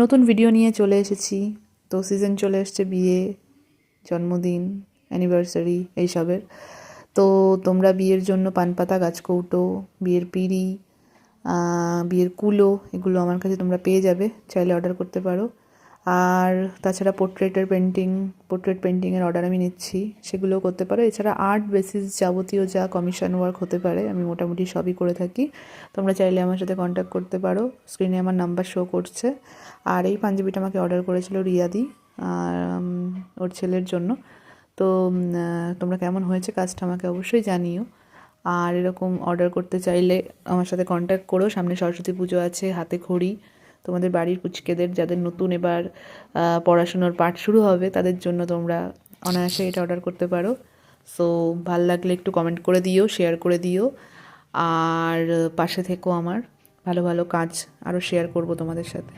নতুন ভিডিও নিয়ে চলে এসেছি। তো সিজন চলে এসছে বিয়ে, জন্মদিন, অ্যানিভার্সারি এইসবের। তো তোমরা বিয়ের জন্য পানপাতা, গাছকৌটো, বিয়ের পিঁড়ি, বিয়ের কুলো এগুলো আমার কাছে তোমরা পেয়ে যাবে, চাইলে অর্ডার করতে পারো। আর তাছাড়া পোর্ট্রেট পেন্টিংয়ের অর্ডার আমি নিচ্ছি, সেগুলোও করতে পারো। এছাড়া আর্ট বেসিস যাবতীয় যা কমিশন ওয়ার্ক হতে পারে আমি মোটামুটি সবই করে থাকি। তোমরা চাইলে আমার সাথে কন্ট্যাক্ট করতে পারো, স্ক্রিনে আমার নাম্বার শো করছে। আর এই পাঞ্জাবিটা আমাকে অর্ডার করেছিল রিয়াদি, আর ওর ছেলের জন্য। তো তোমরা কেমন হয়েছে কাজটা আমাকে অবশ্যই জানিও। আর এরকম অর্ডার করতে চাইলে আমার সাথে কন্ট্যাক্ট করো। সামনে সরস্বতী পুজো আছে, হাতে খড়ি। তোমাদের বাড়ির কুচকেদের যাদের নতুন এবার পড়াশুনোর পাঠ শুরু হবে তাদের জন্য তোমরা অনায়াসে এটা অর্ডার করতে পারো। সো ভাল লাগলে একটু কমেন্ট করে দিও, শেয়ার করে দিও। আর পাশে থেকো আমার, ভালো ভালো কাজ আরও শেয়ার করব তোমাদের সাথে।